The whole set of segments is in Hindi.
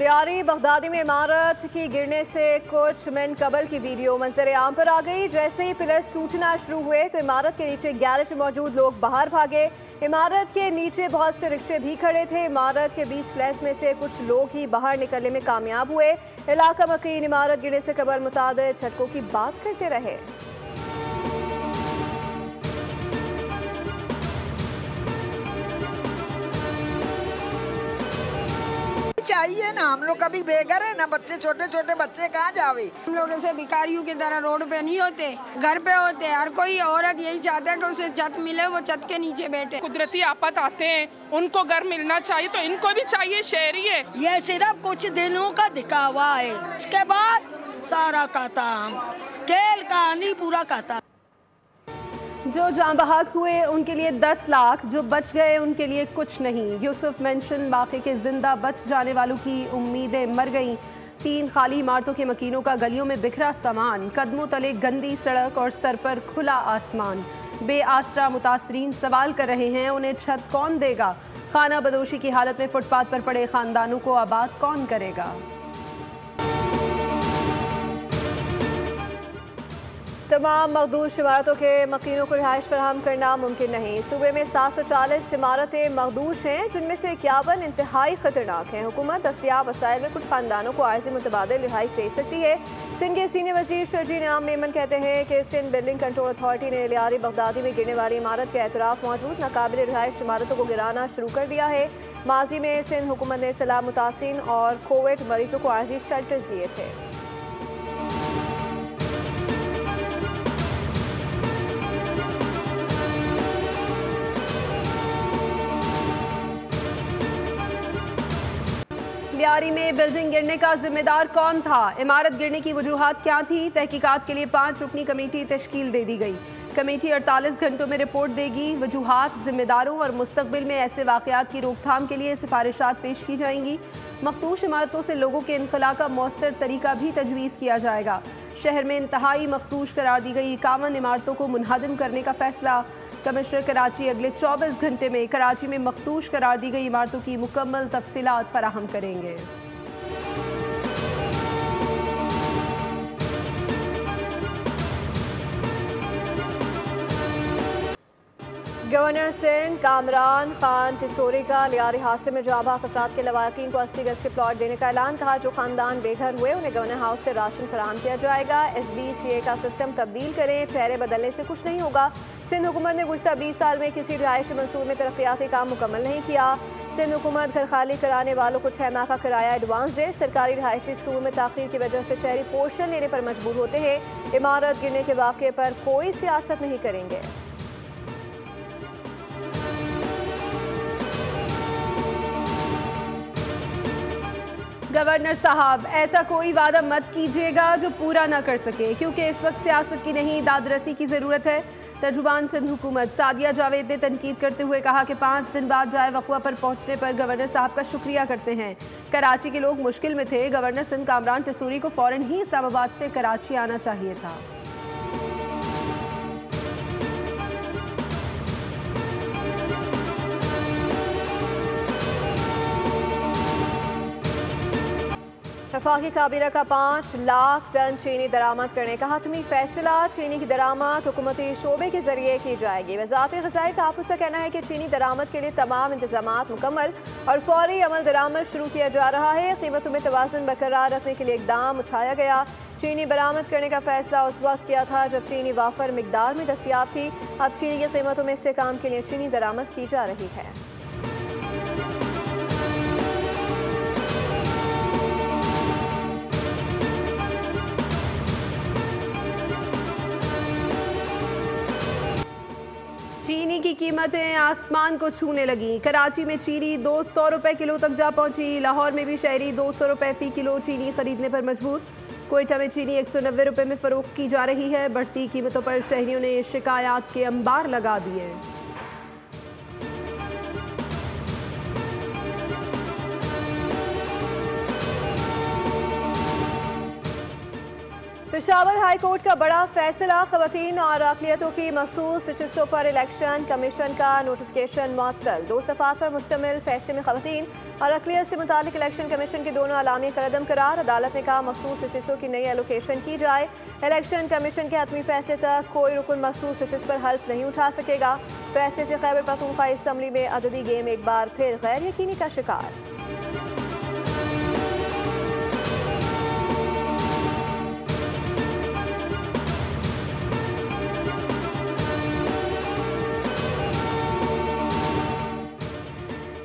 लियारी बगदादी में इमारत की गिरने से कुछ मिनट कबल की वीडियो मंजर आम पर आ गई। जैसे ही पिलर्स टूटना शुरू हुए तो इमारत के नीचे गैरेज में मौजूद लोग बाहर भागे। इमारत के नीचे बहुत से रिक्शे भी खड़े थे। इमारत के 20 फ्लैट्स में से कुछ लोग ही बाहर निकलने में कामयाब हुए। इलाका मकीन इमारत गिरने से कबल मुताबिक झटकों की बात करते रहे। चाहिए ना, हम लोग कभी बेघर है ना, बच्चे छोटे छोटे बच्चे कहाँ जावे। हम लोग ऐसे भिखारियों की तरह रोड पे नहीं होते, घर पे होते। हर कोई औरत यही चाहता है कि उसे छत मिले, वो छत के नीचे बैठे। कुदरती आफत आते हैं, उनको घर मिलना चाहिए, तो इनको भी चाहिए। शहरी है ये सिर्फ कुछ दिनों का दिखावा है, इसके बाद सारा कहता हम खेल कहानी पूरा कहता। जो जान बहक हुए उनके लिए 10 लाख, जो बच गए उनके लिए कुछ नहीं। यूसुफ मेंशन वाक़े के जिंदा बच जाने वालों की उम्मीदें मर गईं। 3 खाली इमारतों के मकीनों का गलियों में बिखरा सामान, कदमों तले गंदी सड़क और सर पर खुला आसमान। बेआसरा मुतासरीन सवाल कर रहे हैं, उन्हें छत कौन देगा? खाना बदोशी की हालत में फुटपाथ पर पड़े खानदानों को आबाद कौन करेगा? तमाम मखदूश इमारतों के मकीनों को रिहाइश फराहम करना मुमकिन नहीं। सूबे में 740 इमारतें मखदूश हैं, जिनमें से 51 इंतहाई खतरनाक हैं। हुकूमत दस्तियाब वसाइल में कुछ खानदानों को आर्जी मुतबादिल रिहाइश दे सकती है। सिंध के सीनियर वजीर शर्जील नियाम मेमन कहते हैं कि सिंध बिल्डिंग कंट्रोल अथॉरिटी ने लियारी बगदादी में गिरने वाली इमारत के एतराफ़ मौजूद नाकाबिल रिहाइश इमारतों को गिराना शुरू कर दिया है। माजी में सिंध हुकूमत ने सैलाब मुतासिन और कोविड मरीजों को आर्जी शेल्टर्स दिए थे। लियारी में बिल्डिंग गिरने का जिम्मेदार कौन था? इमारत गिरने की वजूहात क्या थी? तहकीकात के लिए 5 रुकनी कमेटी तश्कील दे दी गई। कमेटी 48 घंटों में रिपोर्ट देगी। वजूहात, जिम्मेदारों और मुस्तकबिल में ऐसे वाक़यात की रोकथाम के लिए सिफारिशात पेश की जाएंगी। मखदूश इमारतों से लोगों के इनखला का मौसर तरीका भी तजवीज़ किया जाएगा। शहर में इंतहाई मखदूश करार दी गई 51 इमारतों को मुनहदम करने का फैसला। कमिश्नर कराची अगले 24 घंटे में कराची में मखदूश करार दी गई इमारतों की मुकम्मल तफसीलात फराहम करेंगे। गवर्नर सिंध कामरान खान तिसोरी का लियारी हादसे में जाँ बहक अफराद के लवाकिन को 80 गज के प्लॉट देने का ऐलान। कहा जो खानदान बेघर हुए उन्हें गवर्नर हाउस से राशन फराहम किया जाएगा। SBCA का सिस्टम तब्दील करें, ठहरे बदलने से कुछ नहीं होगा। सिंध हुकूमत ने गुज़श्ता 20 साल में किसी रिहायशी मंसूर में तरक्याती काम मुकम्मल नहीं किया। सिंध हुकूमत घर खाली कराने वालों को 6 माह का किराया एडवांस दे। सरकारी रिहायशी स्कूल में ताख़ीर की वजह से शहरी पोर्शन लेने पर मजबूर होते हैं। इमारत गिरने के वाक़े पर कोई सियासत नहीं करेंगे। गवर्नर साहब, ऐसा कोई वादा मत कीजिएगा जो पूरा ना कर सके, क्योंकि इस वक्त सियासत की नहीं दादरसी की ज़रूरत है। तर्जुबान सिंध हुकूमत सादिया जावेद ने तनकीद करते हुए कहा कि 5 दिन बाद जाए वक़्वा पर पहुंचने पर गवर्नर साहब का शुक्रिया करते हैं। कराची के लोग मुश्किल में थे। गवर्नर सिंध कामरान तिसोरी को फ़ौरन ही इस्लामाबाद से कराची आना चाहिए था। वफाकी काबीना का 5 लाख टन चीनी दरामद करने का हतमी फैसला। चीनी की दरामद हुकूमती शोबे के जरिए की जाएगी। वज़ारत ग़िज़ाई तहफ़्फ़ुज़ का कहना है कि चीनी दरामद के लिए तमाम इंतजामात मुकम्मल और फौरी अमल दरामद शुरू किया जा रहा है। कीमतों में तवाज़ुन बरकरार रखने के लिए इक़दाम उठाया गया। चीनी बरामद करने का फैसला उस वक्त किया था जब चीनी वाफर मिकदार में दस्तियाब थी। अब चीनी की कीमतों में से काम के लिए चीनी दरामद की जा रही है। चीनी की कीमतें आसमान को छूने लगी। कराची में चीनी 200 रुपए किलो तक जा पहुंची। लाहौर में भी शहरी 200 रुपए फी किलो चीनी खरीदने पर मजबूर। कोयटा में चीनी 190 रुपए में फरोख्त की जा रही है। बढ़ती कीमतों पर शहरियों ने शिकायत के अंबार लगा दिए। पेशावर हाई कोर्ट का बड़ा फैसला, खवातीन और अक़लियतों की मखसूस नशिस्तों पर इलेक्शन कमीशन का नोटिफिकेशन मुअत्तल। 2 सफ़ात पर मुश्तमिल फैसले में खवातीन और अक़लियत से मुतालिक इलेक्शन कमीशन के दोनों अलामी कलअदम करार। अदालत ने कहा मखसूस नशिस्तों की नई एलोकेशन की जाए। इलेक्शन कमीशन के हतमी फैसले तक कोई रुकन मखसूस नशिस्त पर हल्फ नहीं उठा सकेगा। फैसले से खैबर पख्तूनख्वा असम्बली में अददी गेम एक बार फिर गैर यकीनी का शिकार।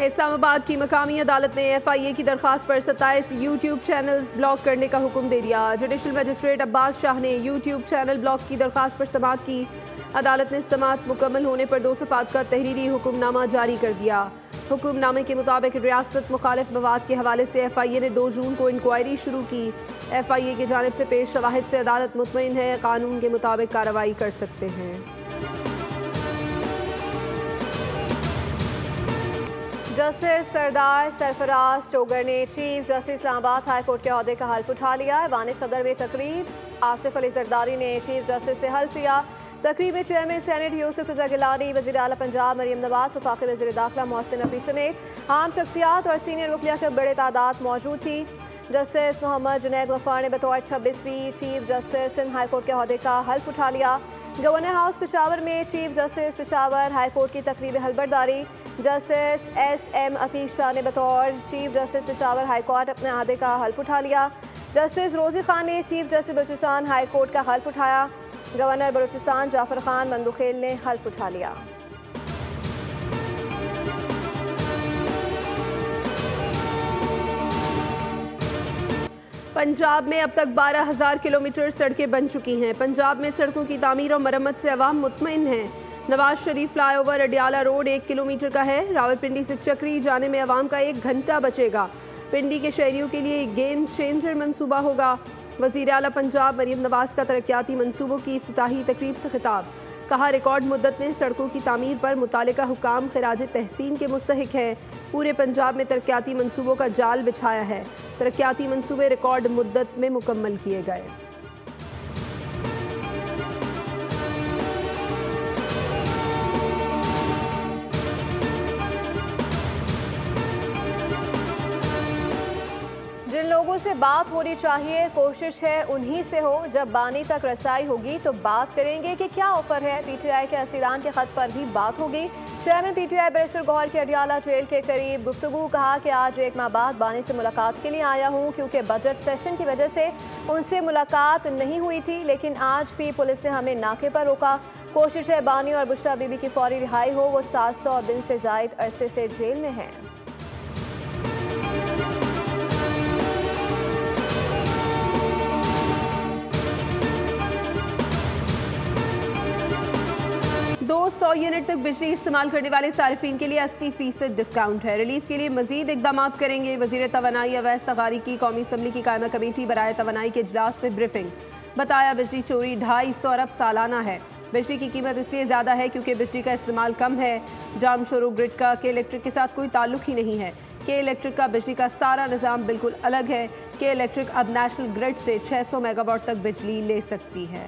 इस्लामाबाद की मकामी अदालत ने FIA की दरख्वास्त पर 27 YouTube चैनल्स ब्लॉक करने का हुक्म दे दिया। जुडिशल मजिस्ट्रेट अब्बास शाह ने YouTube चैनल ब्लॉक की दरख्वास्त पर समाअत की। अदालत ने समाअत मुकम्मल होने पर 2 सफ़ात का तहरीरी हुक्मनामा जारी कर दिया। हुक्मनामे के मुताबिक रियासत मुखालिफ मवाद के हवाले से FIA ने 2 जून को इंक्वायरी शुरू की। FIA की जानिब से पेश शवाहिद से अदालत मुतमईन है, कानून के मुताबिक कार्रवाई कर सकते हैं। जस्टिस सरदार सरफराज चोगर ने chief justice Islamabad high court के अहदे का हल्फ उठा लिया। ऐवान सदर में तकरीब, आसिफ अली जरदारी ने चीफ जस्टिस से हल्फ लिया। तकरीब में चेयरमैन सेनेट यूसुफ रज़ा गिलानी, वज़ीर आला पंजाब मरियम नवाज, वफाकी वज़ीर दाखिला मोहसिन नकवी समेत आम शख्सियात और सीनियर वकीला की बड़े तादाद मौजूद थी। जस्टिस मोहम्मद जुनैद गफ्फार ने बतौर 26वीं chief justice Sindh high court के अहदे का हल्फ उठा लिया। गवर्नर हाउस पेशावर में chief justice Peshawar high court की तकरीब हलबरदारी। जस्टिस SM अतीश शाह ने बतौर chief justice Peshawar high court अपने अहदे का हल्फ उठा लिया। जस्टिस रोजी खान ने chief justice Balochistan high court का हल्फ उठाया। गवर्नर बलूचिस्तान जाफर खान मंदुखेल ने हल्फ उठा लिया। पंजाब में अब तक 12,000 किलोमीटर सड़कें बन चुकी हैं। पंजाब में सड़कों की तामीर और मरम्मत से अवाम मुतमईन हैं। Nawaz Sharif flyover Adiala road 1 kilometre का है। रावलपिंडी से चक्री जाने में अवाम का 1 घंटा बचेगा। पिंडी के शहरियों के लिए गेम चेंजर मंसूबा होगा। वज़ीर आला पंजाब मरियम नवाज का तरक्याती मंसूबों की इफ्तिताही तकरीब से खिताब। कहा रिकॉर्ड मुद्दत में सड़कों की तामीर पर मुतालिका हुकाम खिराज तहसीन के मुस्तहिक हैं। पूरे पंजाब में तरक्याती मंसूबों का जाल बिछाया है। तरक्याती मंसूबे रिकॉर्ड मुद्दत में मुकम्मल किए गए। जिन लोगों से बात होनी चाहिए, कोशिश है उन्हीं से हो। जब बानी तक रसाई होगी तो बात करेंगे कि क्या ऑफर है। PTI के असीरान के खत पर भी बात होगी। चेयरमैन PTI बैरिस्टर गौहर के अडियाला जेल के करीब गुफ्तगू। कहा कि आज 1 माह बाद बानी से मुलाकात के लिए आया हूँ, क्योंकि बजट सेशन की वजह से उनसे मुलाकात नहीं हुई थी, लेकिन आज भी पुलिस ने हमें नाके पर रोका। कोशिश है बानी और बुशरा बीबी की फौरी रिहाई हो। वो 700 दिन से जायद अरसे से जेल में हैं। दो 100 यूनिट तक बिजली इस्तेमाल करने वाले सारिफीन के लिए 80% डिस्काउंट है। रिलीफ के लिए मजीद इकदाम करेंगे। वज़ीर तवानाई अवैस तगारी की कौमी असम्बली की कायमा कमेटी बराए तवानाई के इजलास में ब्रीफिंग। बताया बिजली चोरी 250 अरब सालाना है। बिजली की कीमत इसलिए ज़्यादा है क्योंकि बिजली का इस्तेमाल कम है। जाम शोरो ग्रिड का के इलेक्ट्रिक के साथ कोई ताल्लुक ही नहीं है। के इलेक्ट्रिक का बिजली का सारा निज़ाम बिल्कुल अलग है। के इलेक्ट्रिक अब नेशनल ग्रिड से 600 मेगावाट तक बिजली ले सकती है।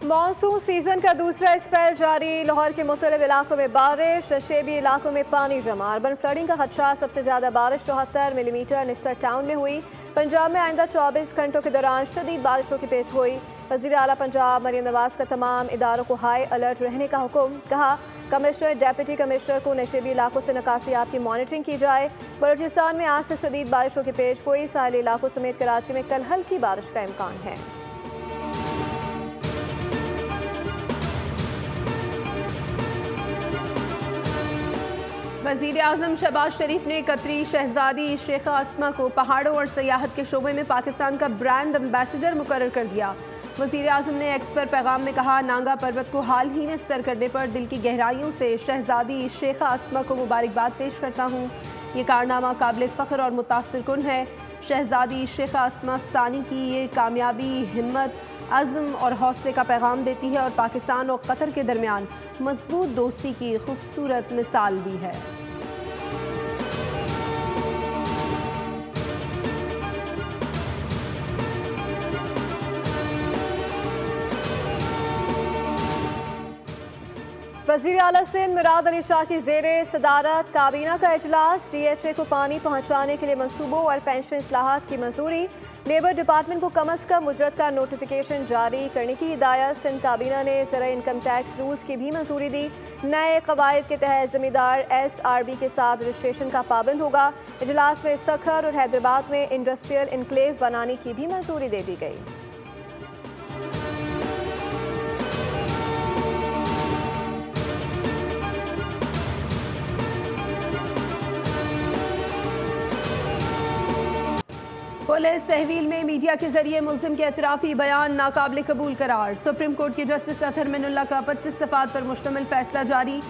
मॉनसून सीजन का दूसरा स्पेल जारी। लाहौर के मुख्तलिफ इलाकों में बारिश, नशेबी इलाकों में पानी जमा। अर्बन फ्लडिंग का खदशा। सबसे ज्यादा बारिश 74 मिलीमीटर निस्बत टाउन में हुई। पंजाब में आइंदा 24 घंटों के दौरान शदीद बारिशों की पेश गोई। वज़ीर आला पंजाब मरियम नवाज का तमाम इदारों को हाई अलर्ट रहने का हुक्म। कहा कमिश्नर डिप्टी कमिश्नर को नशेबी इलाकों से निकासियात की मॉनिटरिंग की जाए। बलूचिस्तान में आज से शदीद बारिशों की पेश गोई। साहिली इलाकों समेत कराची में कल हल्की बारिश का इम्कान है। वज़ीर आज़म शहबाज शरीफ ने कतरी शहजादी शेख आसमा को पहाड़ों और सयाहत के शोबे में पाकिस्तान का ब्रांड एम्बेसडर मुकर्रर कर दिया। वज़ीर आज़म ने एक्स पर पैगाम में कहा नांगा पर्वत को हाल ही में सर करने पर दिल की गहराइयों से शहजादी शेख आसमा को मुबारकबाद पेश करता हूँ। ये कारनामा काबिल फ़ख्र और मुतासिर कुन है। शहजादी शेख आसमा सानी की ये कामयाबी हिम्मत अज़्म और हौसले का पैगाम देती है और पाकिस्तान और कतर के दरमियान मजबूत दोस्ती की खूबसूरत मिसाल भी है। वज़ीर आला सिंध मुराद अली शाह की ज़ेरे सदारत काबीना का इजलास। DHA को पानी पहुँचाने के लिए मंसूबों और पेंशन इस्लाहात की मंजूरी। लेबर डिपार्टमेंट को कम अज़ कम उजरत का नोटिफिकेशन जारी करने की हिदायत। सिंध काबीना ने ज़रा इनकम टैक्स रूल्स की भी मंजूरी दी। नए कवायद के तहत ज़मींदार SRB के साथ रजिस्ट्रेशन का पाबंद होगा। इजलास में सखर और हैदराबाद में इंडस्ट्रियल इनक्लेव बनाने की भी मंजूरी दे दी गई। पुलिस तहवील में मीडिया के जरिए मुल्जिम के एतराफ़ी बयान नाकाबिल कबूल करार। सुप्रीम कोर्ट के जस्टिस अतहर मिनुल्लाह का 25 सफ़ात पर मुश्तमिल फैसला जारी।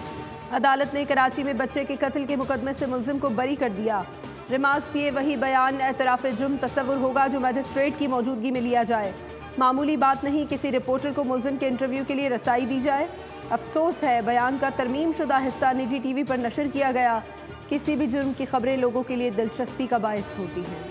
अदालत ने कराची में बच्चे के कत्ल के मुकदमे से मुल्जिम को बरी कर दिया। रिमार्क्स दिए वही बयान एतराफ़ जुर्म तस्वुर होगा जो मजिस्ट्रेट की मौजूदगी में लिया जाए। मामूली बात नहीं किसी रिपोर्टर को मुल्जिम के इंटरव्यू के लिए रसाई दी जाए। अफसोस है बयान का तरमीम शुदा हिस्सा निजी TV पर नशर किया गया। किसी भी जुर्म की खबरें लोगों के लिए दिलचस्पी का बायस होती हैं।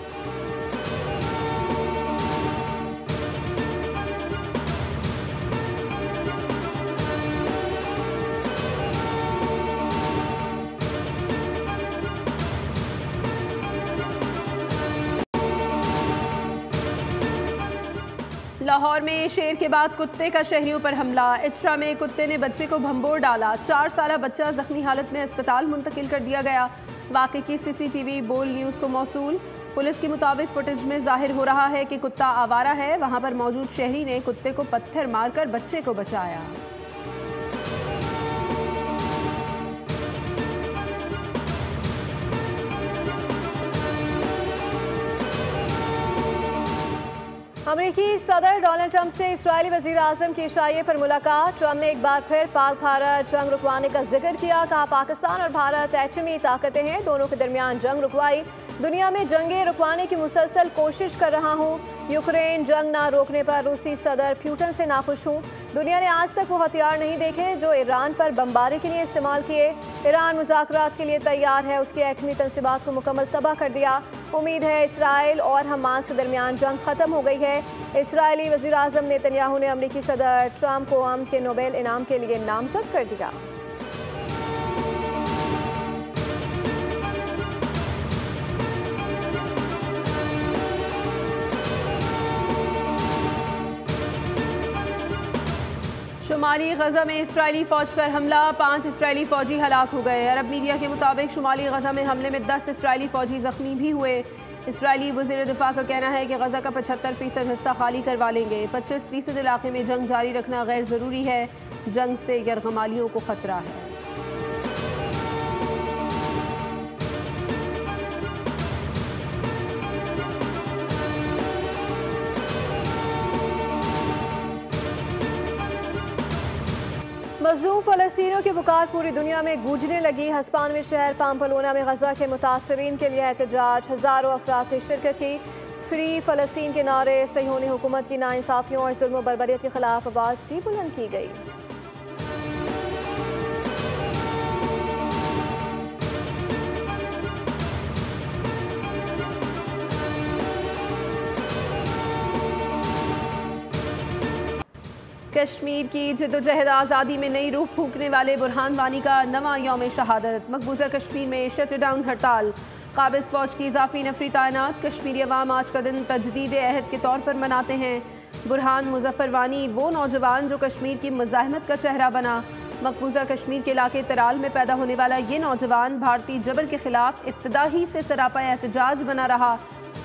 लाहौर में शेर के बाद कुत्ते का शहरियों पर हमला। इचरा में कुत्ते ने बच्चे को भंबोर डाला। 4 साला बच्चा जख्मी हालत में अस्पताल मुंतकिल कर दिया गया। वाक़े की CCTV बोल न्यूज़ को मौसूल। पुलिस के मुताबिक फुटेज में जाहिर हो रहा है कि कुत्ता आवारा है। वहां पर मौजूद शहरी ने कुत्ते को पत्थर मारकर बच्चे को बचाया। अमेरिकी सदर डोनाल्ड ट्रंप से इस्राएली वज़ीर आज़म की इशारे पर मुलाकात। ट्रंप ने एक बार फिर पाक भारत जंग रुकवाने का जिक्र किया। कहा पाकिस्तान और भारत एटमी ताकतें हैं, दोनों के दरमियान जंग रुकवाई। दुनिया में जंगें रुकवाने की मुसलसल कोशिश कर रहा हूँ। यूक्रेन जंग ना रोकने पर रूसी सदर प्यूटन से नाखुश हूँ। दुनिया ने आज तक वो हथियार नहीं देखे जो ईरान पर बमबारी के लिए इस्तेमाल किए। ईरान मुज़ाकरात के लिए तैयार है, उसके एटमी तंसीबात को मुकम्मल तबाह कर दिया। उम्मीद है इसराइल और हमास के दरमियान जंग खत्म हो गई है। इसराइली वज़ीर आज़म नेतन्याहू ने अमरीकी सदर ट्रंप को अमन के नोबेल इनाम के लिए नामजद कर दिया। शुमाली गजा में इसराइली फौज पर हमला। 5 इसराइली फौजी हलाक हो गए। अरब मीडिया के मुताबिक शुमाली गजा में हमले में 10 इसराइली फौजी जख्मी भी हुए। इसराइली वज़ीर दिफा का कहना है कि गजा का 75% हिस्सा खाली करवा लेंगे। 25% इलाके में जंग जारी रखना गैर ज़रूरी है। जंग से यरगमालियों को खतरा है। मज़लूम फ़लस्तीनियों की पुकार पूरी दुनिया में गूंजने लगी। हस्पानवी शहर पाम्पलोना में गजा के मुतासरीन के लिए एहतजाज। हज़ारों अफराद ने शिरकत की। फ्री फ़लस्तीन के नारे, सहीहोनी हुकूमत की नाइंसाफ़ियों और जुल्म व बर्बरियत के खिलाफ आवाज़ भी बुलंद की गई। कश्मीर की जद्दोजहद आज़ादी में नई रूह फूंकने वाले बुरहान वानी का नवा यौम शहादत। मकबूजा कश्मीर में शटडाउन हड़ताल। काबिज फौज की इजाफी नफरी तैनात। कश्मीरी अवाम आज का दिन तजदीद अहद के तौर पर मनाते हैं। बुरहान मुजफ्फर वानी वो नौजवान जो कश्मीर की मुजाहिमत का चेहरा बना। मकबूजा कश्मीर के इलाके तराल में पैदा होने वाला ये नौजवान भारतीय जबर के खिलाफ इब्तदा ही से सरापा एहतजाज बना रहा।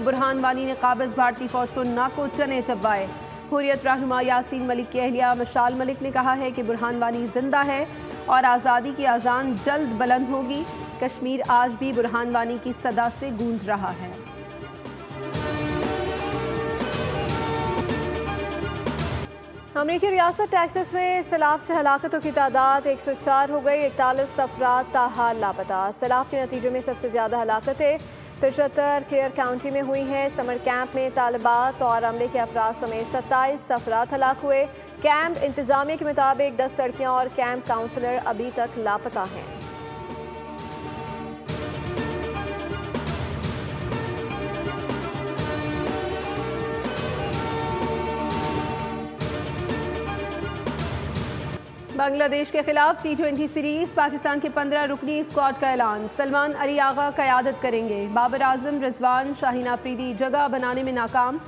बुरहान वानी ने काबिज भारतीय फौज को नाको चने चबवाए। हुर्रियत रहनुमा यासीन मलिक की अहलिया मशाल मलिक ने कहा है कि बुरहान वानी जिंदा है और आज़ादी की अजान जल्द बुलंद होगी। कश्मीर आज भी बुरहान वानी की सदा से गूंज रहा है। अमरीकी रियासत टेक्सास में सैलाब से हलाकतों की तादाद 104 हो गई। 41 अफराद ताहाल लापता। सैलाब के नतीजे में सबसे ज़्यादा हलाकतें 75 केयर काउंटी में हुई है। समर कैंप में तालिबात और अमले के अफराद समेत 27 अफराद हलाक हुए। कैंप इंतजामिया के मुताबिक 10 लड़कियां और कैंप काउंसलर अभी तक लापता हैं। बांग्लादेश के खिलाफ T20 सीरीज, पाकिस्तान के 15 रुकनी स्क्वाड का ऐलान। सलमान अली आगा क़यादत करेंगे। बाबर आजम, रिजवान, शाहीन आफरीदी जगह बनाने में नाकाम।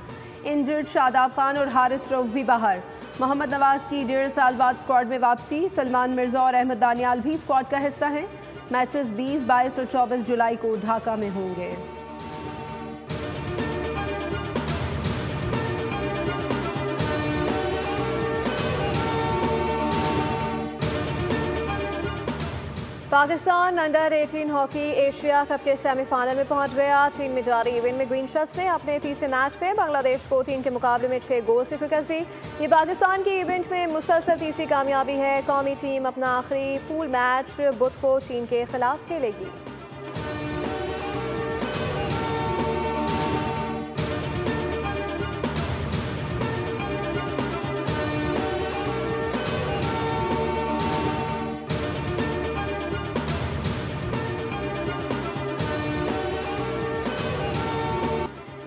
इंजर्ड शादाब खान और हारिस रऊफ भी बाहर। मोहम्मद नवाज की 1.5 साल बाद स्क्वाड में वापसी। सलमान मिर्जा और अहमद दानियाल भी स्क्वाड का हिस्सा हैं। मैचेस 20, 22 और 24 जुलाई को ढाका में होंगे। Pakistan under 18 hockey Asia cup के सेमीफाइनल में पहुंच गया। चीन में जारी इवेंट में ग्रीन शर्ट्स ने अपने तीसरे मैच में बांग्लादेश को 3 के मुकाबले में 6 गोल से शिकस्त दी। ये पाकिस्तान की इवेंट में मुसलसल तीसरी कामयाबी है। कौमी टीम अपना आखिरी पूल मैच बुध को चीन के खिलाफ खेलेगी।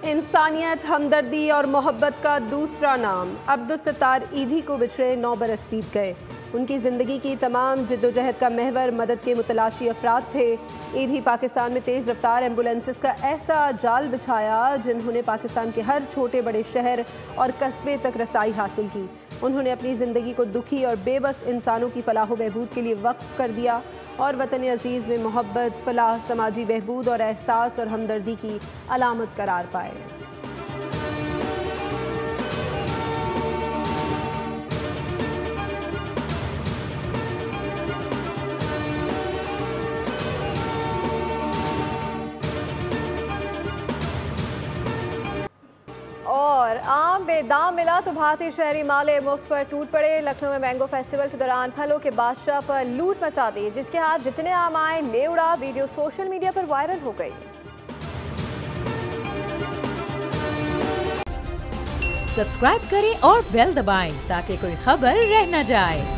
इंसानियत, हमदर्दी और मोहब्बत का दूसरा नाम। अब्दुल सत्तार ईदी को बिछड़े 9 बरस बीत गए। उनकी ज़िंदगी की तमाम जद्दोजहद का महवर मदद के मुतलाशी अफराद थे। ईदी पाकिस्तान में तेज़ रफ्तार एम्बुलेंसेस का ऐसा जाल बिछाया जिन्होंने पाकिस्तान के हर छोटे बड़े शहर और कस्बे तक रसाई हासिल की। उन्होंने अपनी ज़िंदगी को दुखी और बेबस इंसानों की फलाह बहबूद के लिए वक्फ कर दिया और वतन अजीज़ में मोहब्बत, फलाह, समाजी बहबूद और एहसास और हमदर्दी की अलामत करार पाए। और आम बेदाम मिला तो भारतीय शहरी माले मुफ्त पर टूट पड़े। लखनऊ में मैंगो फेस्टिवल के दौरान फलों के बादशाह पर लूट मचा दी। जिसके हाथ जितने आम आए ले उड़ा। वीडियो सोशल मीडिया पर वायरल हो गई। सब्सक्राइब करें और बेल दबाएं ताकि कोई खबर रह न जाए।